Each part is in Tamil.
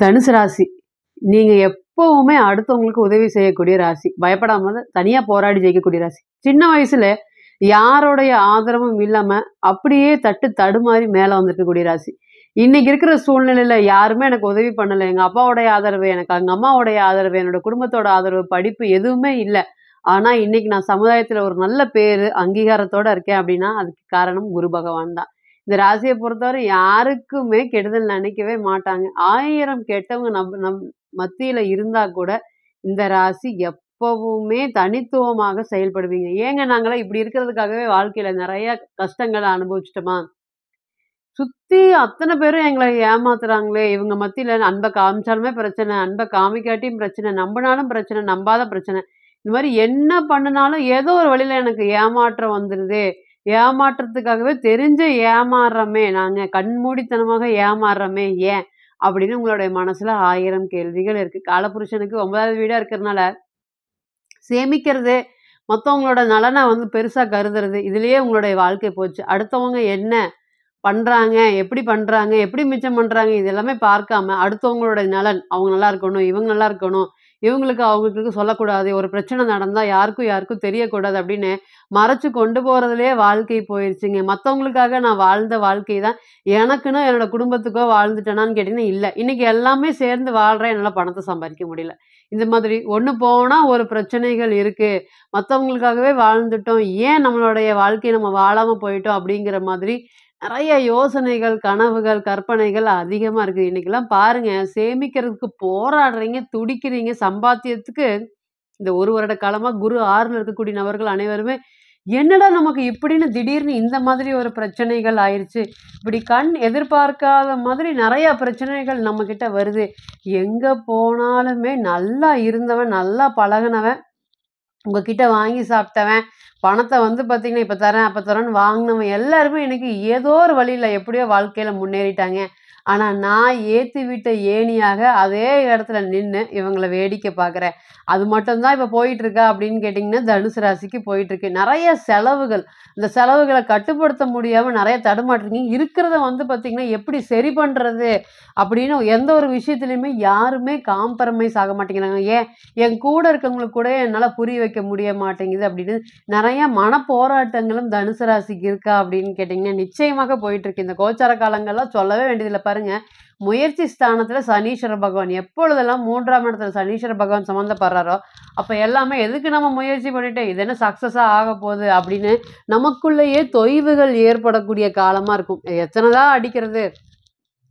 தனுசு ராசி. நீங்க எப்பவுமே அடுத்தவங்களுக்கு உதவி செய்யக்கூடிய ராசி. பயப்படாம தனியா போராடி ஜெயிக்கக்கூடிய ராசி. சின்ன வயசுல யாருடைய ஆதரவும் இல்லாம, அப்படியே தட்டு தடுமாறி மேல வந்திருக்கக்கூடிய ராசி. இன்னைக்கு இருக்கிற சூழ்நிலையில யாருமே எனக்கு உதவி பண்ணல. எங்க அப்பாவுடைய ஆதரவு, எனக்கு எங்க அம்மாவுடைய ஆதரவு, என்னோட குடும்பத்தோட ஆதரவு, படிப்பு எதுவுமே இல்ல. ஆனா, இன்னைக்கு நான் சமுதாயத்துல ஒரு நல்ல பேரு, அங்கீகாரத்தோட இருக்கேன் அப்படின்னா, அதுக்கு காரணம் குரு பகவான் தான். இந்த ராசிய பொறுத்தவரை யாருக்குமே கெடுதல் நினைக்கவே மாட்டாங்க. 1000 கெட்டவங்க நம் நம் மத்தியில இருந்தா கூட, இந்த ராசி எப்பவுமே தனித்துவமாக செயல்படுவீங்க. ஏங்க நாங்கலாம் இப்படி இருக்கிறதுக்காகவே வாழ்க்கையில நெறைய கஷ்டங்கள அனுபவிச்சுட்டோமா? சுத்தி அத்தன பேரும் எங்கள ஏமாத்துறாங்களே! இவங்க மத்தியில அன்ப காமிச்சாலுமே பிரச்சனை, அன்ப காமிக்காட்டியும் பிரச்சனை, நம்புனாலும் பிரச்சனை, நம்பாத பிரச்சனை. இந்த மாரி என்ன பண்ணுனாலும் ஏதோ ஒரு வழியில எனக்கு ஏமாற்றம் வந்துருதே! ஏமாற்றத்துக்காகவே தெரிஞ்சு ஏமாறுறோமே! நாங்க கண்மூடித்தனமாக ஏமாறுறோமே ஏன்? அப்படின்னு உங்களுடைய மனசுல 1000 கேள்விகள் இருக்கு. காலபுருஷனுக்கு 9வது வீடா இருக்கிறனால, சேமிக்கிறது, மத்தவங்களோட நலன பெருசா கருதுறது, இதுலயே உங்களுடைய வாழ்க்கை போச்சு. அடுத்தவங்க என்ன பண்றாங்க? எப்படி பண்றாங்க? எப்படி மிச்சம் பண்றாங்க? இது எல்லாமே பார்க்காம, அடுத்தவங்களோட நலன், அவங்க நல்லா இருக்கணும், இவங்க நல்லா இருக்கணும், இவங்களுக்கு அவங்களுக்கு சொல்லக்கூடாது, ஒரு பிரச்சனை நடந்தா யாருக்கும் யாருக்கும் தெரியக்கூடாது அப்படின்னு மறைச்சு கொண்டு போறதுலயே வாழ்க்கை போயிருச்சுங்க. மத்தவங்களுக்காக நான் வாழ்ந்த வாழ்க்கை தான் எனக்குன்னு என்னோட குடும்பத்துக்கோ வாழ்ந்துட்டேனான்னு கேட்டீங்கன்னா, இல்ல. இன்னைக்கு எல்லாமே சேர்ந்து வாழ்றேன். என்னால பணத்த சம்பாரிக்க முடியல. இந்த மாதிரி ஒண்ணு போனா ஒரு பிரச்சனைகள் இருக்கு. மத்தவங்களுக்காகவே வாழ்ந்துட்டோம். ஏன் நம்மளுடைய வாழ்க்கைய நம்ம வாழாம போயிட்டோம் அப்படிங்கிற மாதிரி நெறைய யோசனைகள், கனவுகள், கற்பனைகள் அதிகமா இருக்கு. இன்னைக்கெல்லாம் பாருங்க, சேமிக்கிறதுக்கு போராடுறீங்க, துடிக்கிறீங்க. சம்பாத்தியத்துக்கு இந்த 1 வருட காலமா குரு 6ல இருக்கக்கூடிய நபர்கள் அனைவருமே, என்னடா நமக்கு இப்படின்னு திடீர்னு இந்த மாதிரி ஒரு பிரச்சனைகள் ஆயிருச்சு. இப்படி கண் எதிர்பார்க்காத மாதிரி நெறைய பிரச்சனைகள் நம்மகிட்ட வருது. எங்க போனாலுமே நல்லா இருந்தவன், நல்லா பழகுனவன், உங்ககிட்ட வாங்கி சாப்பிட்டவன், பணத்த பார்த்தீங்கன்னா, இப்ப தரேன், அப்ப தரேன்னு வாங்குனவன் எல்லாருமே இன்னைக்கு ஏதோ ஒரு வழியில எப்படியோ வாழ்க்கையில முன்னேறிட்டாங்க. ஆனா, நான் ஏத்தி விட்ட ஏணியாக அதே இடத்துல நின்னு இவங்கள வேடிக்கை பார்க்குறேன். அது மட்டும் தான் இப்ப போயிட்டுருக்கா அப்படின்னு கேட்டீங்கன்னா, தனுசு ராசிக்கு போயிட்டுருக்கு. நெறைய செலவுகள். இந்த செலவுகள கட்டுப்படுத்த முடியாம நெறைய தடுமாற்றீங்க. இருக்கிறத பார்த்தீங்கன்னா, எப்படி சரி பண்றது? அப்படின்னு எந்த ஒரு விஷயத்துலயுமே யாருமே காம்ப்ரமைஸ் ஆக மாட்டேங்கிறாங்க. ஏன்? என் கூட இருக்கவங்களுக்கு கூட என்னால புரிய வைக்க முடிய மாட்டேங்குது அப்படின்னு நெறைய மனப்போராட்டங்களும் தனுசு ராசிக்கு இருக்கா அப்படின்னு கேட்டீங்கன்னா, நிச்சயமாக போயிட்டுருக்கு. இந்த கோச்சார காலங்கள்லாம் சொல்லவே வேண்டியதில்ல பாருங்க. முயற்சி ஸ்தானத்துல சனீஸ்வர பகவான் எப்பொழுதெல்லாம் 3ஆம் இடத்துல சனீஸ்வர பகவான் சம்மந்தப்படுறாரோ, அப்ப எல்லாமே எதுக்கு நம்ம முயற்சி பண்ணிட்டு, இது என்ன சக்சஸா ஆகப்போகுது அப்படின்னு நமக்குள்ளேயே தொய்வுகள் ஏற்படக்கூடிய காலமா இருக்கும். எத்தன தான் அடிக்கிறது?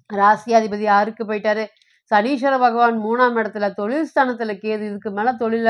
ராசியாதிபதி 6க்கு போயிட்டாரு. சனீஸ்வர பகவான் 3ஆம் இடத்துல, தொழில் ஸ்தானத்துல கேது. இதுக்கு மேல தொழில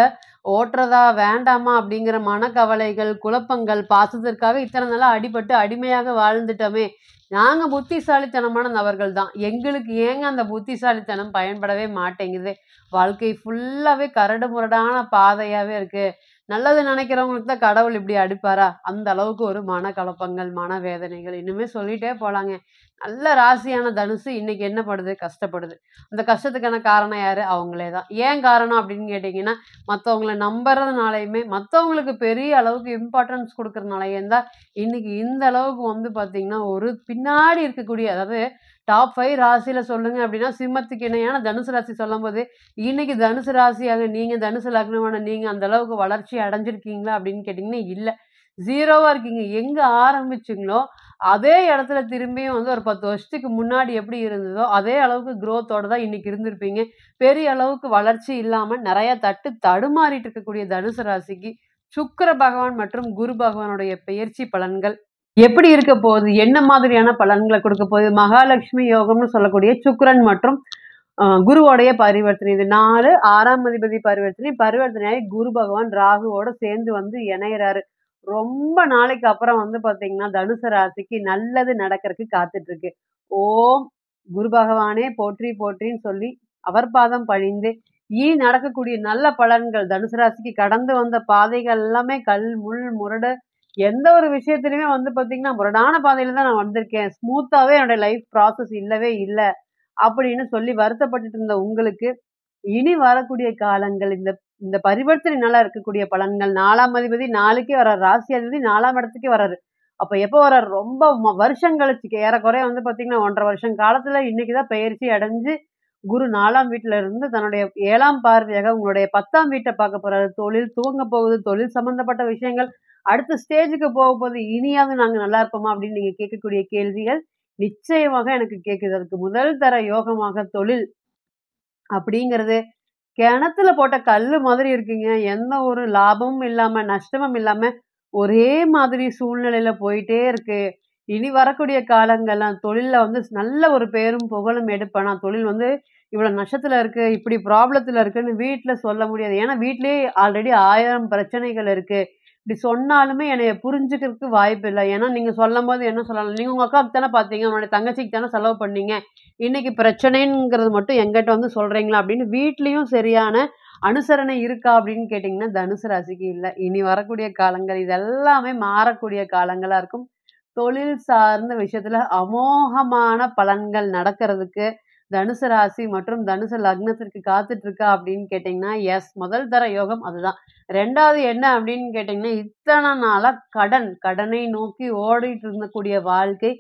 ஓட்டுறதா? வேண்டாமா? அப்படிங்கிற மனக்கவலைகள், குழப்பங்கள், பாசத்திற்காக இத்தனை நாளா அடிபட்டு அடிமையாக வாழ்ந்துட்டோமே! நாங்க புத்திசாலித்தனமான நபர்கள் தான். எங்களுக்கு ஏங்க அந்த புத்திசாலித்தனம் பயன்படவே மாட்டேங்குது? வாழ்க்கை ஃபுல்லாவே கரடு முரடான பாதையாவே இருக்கு. நல்லது நினைக்கிறவங்களுக்கு தான் கடவுள் இப்படி அடிப்பாரா? அந்த அளவுக்கு ஒரு மனக்குழப்பங்கள், மனவேதனைகள் இன்னுமே சொல்லிட்டே போலாங்க. நல்ல ராசியான தனுசு இன்னைக்கு என்ன படுது? கஷ்டப்படுது. அந்த கஷ்டத்துக்கான காரணம் யாரு? அவங்களே தான். ஏன் காரணம் அப்படின்னு கேட்டீங்கன்னா, மத்தவங்கள நம்புறதுனாலயுமே, மத்தவங்களுக்கு பெரிய அளவுக்கு இம்பார்ட்டன்ஸ் குடுக்கறனாலயும் தான், இன்னைக்கு இந்த அளவுக்கு பார்த்தீங்கன்னா, ஒரு பின்னாடி இருக்கக்கூடிய அதாவது டாப் 5 ராசியில சொல்லுங்க அப்படின்னா, சிம்மத்துக்கு இணையான தனுசு ராசி சொல்லும்போது, இன்னைக்கு தனுசு ராசியாக நீங்க, தனுசு லக்னமான நீங்க அந்த அளவுக்கு வளர்ச்சி அடைஞ்சிருக்கீங்களா அப்படின்னு கேட்டீங்கன்னா, இல்ல. 0வா இருக்கீங்க. எங்க ஆரம்பிச்சீங்களோ, அதே இடத்துல திரும்பியும் ஒரு 10 வருஷத்துக்கு முன்னாடி எப்படி இருந்ததோ, அதே அளவுக்கு குரோத்தோட தான் இன்னைக்கு இருந்திருப்பீங்க. பெரிய அளவுக்கு வளர்ச்சி இல்லாம நெறைய தட்டு தடுமாறிட்டு இருக்கக்கூடிய தனுசு ராசிக்கு, சுக்கிர பகவான் மற்றும் குரு பகவானுடைய பெயர்ச்சி பலன்கள் எப்படி இருக்க போகுது? என்ன மாதிரியான பலன்கள குடுக்க போகுது? மகாலட்சுமி யோகம்னு சொல்லக்கூடிய சுக்கிரன் மற்றும் குருவோடைய பரிவர்த்தனை. இது 4 6ஆம் அதிபதி பரிவர்த்தனை. பரிவர்த்தனையாகி குரு பகவான் ராகுவோட சேர்ந்து இணையறாரு. ரொம்ப நாளைக்கு அப்புறம் பார்த்தீங்கன்னா, தனுசு ராசிக்கு நல்லது நடக்கறக்கு காத்துட்டு இருக்கு. ஓம் குரு பகவானே போற்றி போற்றின்னு சொல்லி அவர் பாதம் பணிந்து, இனி நடக்கக்கூடிய நல்ல பலன்கள் தனுசு ராசிக்கு கடந்து வந்த பாதைகள் எல்லாமே கல், முள், முரடு எந்த ஒரு விஷயத்திலயுமே பார்த்தீங்கன்னா, முரடான பாதையில தான் நான் வந்திருக்கேன். ஸ்மூத்தாவே என்னோட லைஃப் ப்ராசஸ் இல்லவே இல்ல. அப்படின்னு சொல்லி வருத்தப்பட்டுட்டு இருந்த உங்களுக்கு, இனி வரக்கூடிய காலங்கள் இந்த இந்த பரிவர்த்தனையினால இருக்கக்கூடிய பலன்கள் 4ஆம் அதிபதி 4க்கே வராரு. ராசி அதிபதி 4ஆம் இடத்துக்கே வராரு. அப்ப எப்ப வராரு? ரொம்ப வருஷம் கழிச்சு ஏறக்குறைய பார்த்தீங்கன்னா, 1 1/2 வருஷம் காலத்துல இன்னைக்கு தான் பெயர்ச்சி அடைஞ்சு குரு 4ஆம் வீட்ல இருந்து தன்னுடைய 7ஆம் பார்வையாக உங்களுடைய 10ஆம் வீட்ட பார்க்க போறாரு. தொழில் துவங்க போகுது. தொழில் சம்பந்தப்பட்ட விஷயங்கள் அடுத்த ஸ்டேஜுக்கு போகப்போது. இனியாவது நாங்க நல்லா இருப்போமா? அப்படின்னு நீங்க கேட்கக்கூடிய கேள்விகள் நிச்சயமாக எனக்கு கேட்குது. அதுக்கு முதல் தர யோகமாக தொழில் அப்படிங்கிறது கிணத்துல போட்ட கல்லு மாதிரி இருக்குங்க. எந்த ஒரு லாபமும் இல்லாம, நஷ்டமும் இல்லாம, ஒரே மாதிரி சூழ்நிலையில போயிட்டே இருக்கு. இனி வரக்கூடிய காலங்கள்லாம் தொழில்ல வந்து நல்ல ஒரு பேரும், புகழும் எடுப்பேன். நான் தொழில் வந்து இவ்வளோ நஷ்டத்துல இருக்கு, இப்படி ப்ராப்ளத்துல இருக்குன்னு வீட்ல சொல்ல முடியாது. ஏன்னா, வீட்லயே ஆல்ரெடி 1000 பிரச்சனைகள் இருக்கு. இப்படி சொன்னாலுமே என்னைய புரிஞ்சுக்கிறதுக்கு வாய்ப்பு இல்ல. ஏன்னா, நீங்க சொல்லம்போது என்ன சொல்லலாம்? நீங்க உங்க அக்காவுக்கு தானே பார்த்தீங்க, உன்னுடைய தங்கச்சிக்கு தானே செலவு பண்ணீங்க. இன்னைக்கு பிரச்சனைங்கிறது மட்டும் என்கிட்ட வந்து சொல்றீங்களா? அப்படின்னு வீட்லயும் சரியான அனுசரணை இருக்கா? அப்படின்னு கேட்டீங்கன்னா, தனுசு ராசிக்கு இல்ல. இனி வரக்கூடிய காலங்கள் இது எல்லாமே மாறக்கூடிய காலங்களா இருக்கும். தொழில் சார்ந்த விஷயத்துல அமோகமான பலன்கள் நடக்கிறதுக்கு தனுசு ராசி மற்றும் தனுசு லக்னத்திற்கு காத்துட்டு இருக்கா அப்படின்னு கேட்டீங்கன்னா, எஸ். முதல் தர யோகம் அதுதான். 2வது என்ன அப்படின்னு கேட்டீங்கன்னா, இத்தன நாளா கடனை நோக்கி ஓடிட்டு இருந்தக்கூடிய வாழ்க்கை,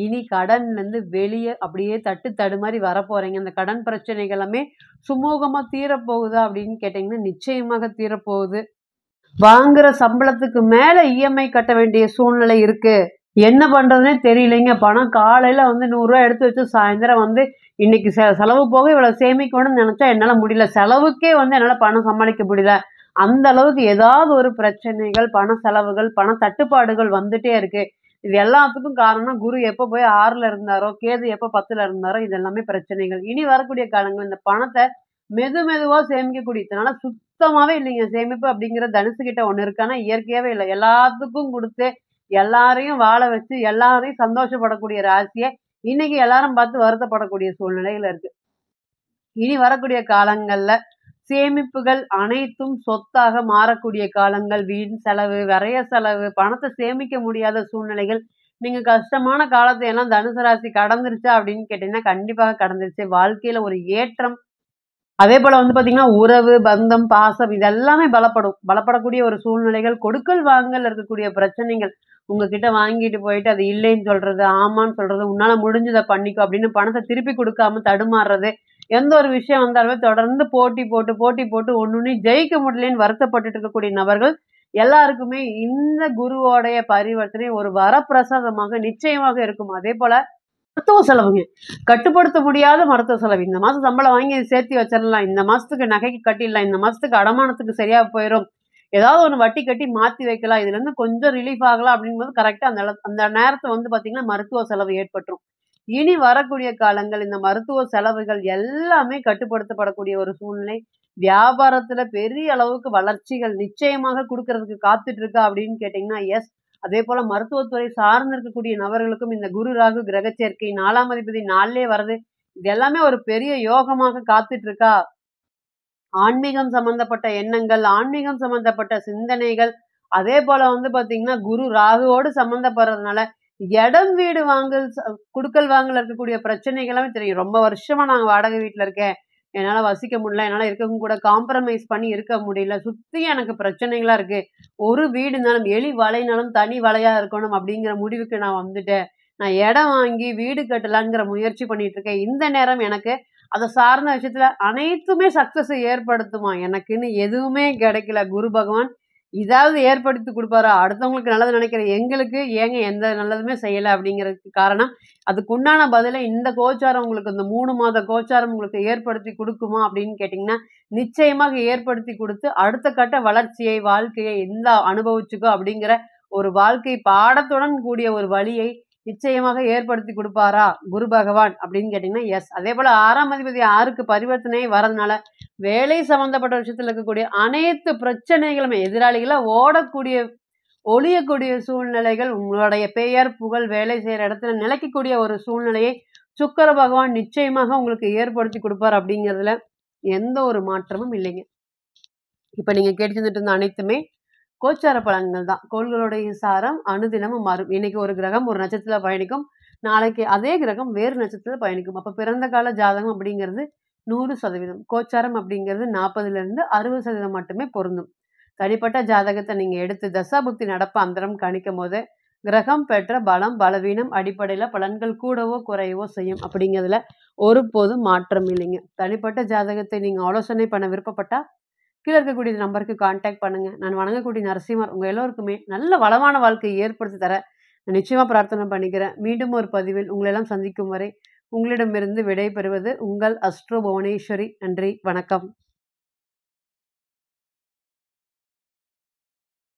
இனி கடன்லேருந்து வெளிய அப்படியே தட்டு தடுமாறி வரப்போறீங்க. இந்த கடன் பிரச்சனைகள் எல்லாமே சுமூகமா தீரப்போகுதா அப்படின்னு கேட்டீங்கன்னா, நிச்சயமாக தீரப்போகுது. வாங்குற சம்பளத்துக்கு மேல இஎம்ஐ கட்ட வேண்டிய சூழ்நிலை இருக்கு. என்ன பண்றதுன்னே தெரியலைங்க. பணம் காலையில வந்து ரூ. 100 எடுத்து வச்சு சாயந்தரம் வந்து இன்னைக்கு செலவு போக இவ்வளவு சேமிக்கணும்னு நினைச்சா என்னால முடியல. செலவுக்கே வந்து என்னால பணம் சமாளிக்க முடியல. அந்த அளவுக்கு ஏதாவது ஒரு பிரச்சனைகள், பண செலவுகள், பண தட்டுப்பாடுகள் வந்துட்டே இருக்கு. இது எல்லாத்துக்கும் காரணம் குரு எப்ப போய் 6ல இருந்தாரோ, கேது எப்ப 10ல இருந்தாரோ, இது எல்லாமே பிரச்சனைகள். இனி வரக்கூடிய காலங்கள் இந்த பணத்த மெதுவா சேமிக்கக்கூடிய இதனால சுத்தமாவே இல்லைங்க. சேமிப்பு அப்படிங்கிற தனுசு கிட்ட ஒண்ணு இருக்கு. ஆனா இயற்கையாவே இல்ல. எல்லாத்துக்கும் குடுத்து, எல்லாரையும் வாழ வச்சு, எல்லாரையும் சந்தோஷப்படக்கூடிய ராசிய, இன்னைக்கு எல்லாரும் பார்த்து வருத்தப்படக்கூடிய சூழ்நிலையில இருக்கு. இனி வரக்கூடிய காலங்கள்ல சேமிப்புகள் அனைத்தும் சொத்தாக மாறக்கூடிய காலங்கள். வீண் செலவு, விரய செலவு, பணத்த சேமிக்க முடியாத சூழ்நிலைகள். நீங்க கஷ்டமான காலத்தை எல்லாம் தனுசு ராசி கடந்துருச்சா அப்படின்னு கேட்டீங்கன்னா, கண்டிப்பாக கடந்துருச்சு. வாழ்க்கையில ஒரு ஏற்றம் அதேபோல வந்து பார்த்தீங்கன்னா, உறவு, பந்தம், பாசம் இது எல்லாமே பலப்படும். பலப்படக்கூடிய ஒரு சூழ்நிலைகள், கொடுக்கல் வாங்கல்ல இருக்கக்கூடிய பிரச்சனைகள். உங்ககிட்ட வாங்கிட்டு போயிட்டு அது இல்லைன்னு சொல்றது, ஆமான்னு சொல்றது, உன்னால முடிஞ்சத பண்ணிக்கோ அப்படின்னு பணத்த திருப்பி குடுக்காம தடுமாறுறது. எந்த ஒரு விஷயம் வந்தாலுமே தொடர்ந்து போட்டி போட்டு ஒண்ணொண்ணையும் ஜெயிக்க முடியலன்னு வருத்தப்பட்டுட்டு இருக்கக்கூடிய நபர்கள், எல்லாருக்குமே இந்த குருவோடைய பரிவர்த்தனை ஒரு வரப்பிரசாதமாக நிச்சயமாக இருக்கும். அதேபோல மருத்துவ செலவுங்க. கட்டுப்படுத்த முடியாத மருத்துவ செலவு. இந்த மாசம் சம்பளம் வாங்கி சேர்த்து வச்சிரலாம். இந்த மாசத்துக்கு நகைக்கு கட்டிடலாம். இந்த மாசத்துக்கு அடமானத்துக்கு சரியா போயிரும். ஏதாவது ஒண்ணு வட்டி கட்டி மாத்தி வைக்கலாம். இதுலருந்து கொஞ்சம் ரிலீஃப் ஆகலாம் அப்படிங்கும்போது கரெக்ட்டா அந்த நேரத்துல வந்து பார்த்தீங்கன்னா, மருத்துவ செலவு ஏற்பட்டுரும். இனி வரக்கூடிய காலங்கள் இந்த மருத்துவ செலவுகள் எல்லாமே கட்டுப்படுத்தப்படக்கூடிய ஒரு சூழ்நிலை. வியாபாரத்துல பெரிய அளவுக்கு வளர்ச்சிகள் நிச்சயமாக குடுக்கறதுக்கு காத்துட்டு இருக்கா அப்படின்னு கேட்டீங்கன்னா, எஸ். அதேபோல மருத்துவத்துறை சார்ந்து இருக்கக்கூடிய நபர்களுக்கும் இந்த குரு, ராகு கிரக சேர்க்கை 4ஆம் அதிபதி 4லயே வர்றது, இது எல்லாமே ஒரு பெரிய யோகமாக காத்துட்டு இருக்கா. ஆன்மீகம் சம்பந்தப்பட்ட எண்ணங்கள், ஆன்மீகம் சம்பந்தப்பட்ட சிந்தனைகள், அதேபோல வந்து பார்த்தீங்கன்னா, குரு ராகுவோடு சம்மந்தப்படுறதுனால, இடம், வீடு வாங்கல் குடுக்கல் வாங்கல்ல இருக்கக்கூடிய பிரச்சனைகளாவே தெரியும். ரொம்ப வருஷமா நான் வாடகை வீட்ல இருக்கேன். என்னால வசிக்க முடியல. என்னால இருக்கவங்க கூட காம்ப்ரமைஸ் பண்ணி இருக்க முடியல. சுத்தியும் எனக்கு பிரச்சனைகளா இருக்கு. ஒரு வீடுனாலும், எலி வலைனாலும் தனி வலையா இருக்கணும் அப்படிங்கிற முடிவுக்கு நான் வந்துட்டேன். நான் இடம் வாங்கி வீடு கட்டலாங்கிற முயற்சி பண்ணிட்டு இருக்கேன். இந்த நேரம் எனக்கு அத சார்ந்த விஷயத்துல அனைத்துமே சக்சஸ ஏற்படுத்துமா? எனக்குன்னு எதுவுமே கிடைக்கல. குரு பகவான் இதாவது ஏற்படுத்தி குடுப்பாரா? அடுத்தவங்களுக்கு நல்லது நினைக்கிற எங்களுக்கு ஏங்க எந்த நல்லதுமே செய்யல அப்படிங்கிறதுக்கு காரணம், அதுக்குண்டான பதில இந்த கோச்சாரம் உங்களுக்கு இந்த 3 மாத கோச்சாரம் உங்களுக்கு ஏற்படுத்தி குடுக்குமா அப்படின்னு கேட்டீங்கன்னா, நிச்சயமாக ஏற்படுத்தி குடுத்து, அடுத்த கட்ட வளர்ச்சியை, வாழ்க்கையை இந்தா அனுபவிச்சுக்கோ அப்படிங்கிற ஒரு வாழ்க்கை பாடத்துடன் கூடிய ஒரு வழியை நிச்சயமாக ஏற்படுத்தி குடுப்பாரா? குரு பகவான் அப்படின்னு கேட்டீங்கன்னா, எஸ். அதேபோல 6ஆம் அதிபதி 6க்கு பரிவர்த்தனை வரதுனால, வேலை சம்மந்தப்பட்ட விஷயத்துல இருக்கக்கூடிய அனைத்து பிரச்சனைகளுமே எதிராளிகளா ஒழியக்கூடிய சூழ்நிலைகள், உங்களுடைய பெயர், புகழ், வேலை செய்ற இடத்துல நிலைக்கக்கூடிய ஒரு சூழ்நிலையை சுக்கிர பகவான் நிச்சயமாக உங்களுக்கு ஏற்படுத்தி குடுப்பார் அப்படிங்கிறதுல எந்த ஒரு மாற்றமும் இல்லைங்க. இப்ப நீங்க கேட்டுட்டு இருந்த அனைத்துமே கோச்சார பலன்கள் தான். கோள்களுடைய சாரம் அனுதினமும் மாறும். இன்னைக்கு ஒரு கிரகம் ஒரு நட்சத்திரத்துல பயணிக்கும். நாளைக்கு அதே கிரகம் வேறு நட்சத்திரத்துல பயணிக்கும். அப்ப பிறந்த கால ஜாதகம் அப்படிங்கிறது 100%. கோச்சாரம் அப்படிங்கிறது 40லிருந்து 60% மட்டுமே பொருந்தும். தனிப்பட்ட ஜாதகத்த நீங்க எடுத்து தசாபுக்தி நடப்பு அந்தரம் கணிக்கும்போது, கிரகம் பெற்ற பலம், பலவீனம் அடிப்படையில பலன்கள் கூடவோ, குறையவோ செய்யும். அப்படிங்கிறதுல ஒருபோதும் மாற்றம் இல்லைங்க. தனிப்பட்ட ஜாதகத்தை நீங்க ஆலோசனை பண்ண விருப்பப்பட்டா, கீழ இருக்கக்கூடிய நம்பருக்கு கான்டாக்ட் பண்ணுங்க. நான் வணங்கக்கூடிய நரசிம்மர் உங்க எல்லோருக்குமே நல்ல வளமான வாழ்க்கையை ஏற்படுத்தி தர நான் நிச்சயமா பிரார்த்தனை பண்ணிக்கிறேன். மீண்டும் ஒரு பதிவில் உங்களை எல்லாம் சந்திக்கும் வரை உங்களிடமிருந்து விடை பெறுவது உங்கள் அஸ்ட்ரோ புவனேஸ்வரி. நன்றி, வணக்கம்.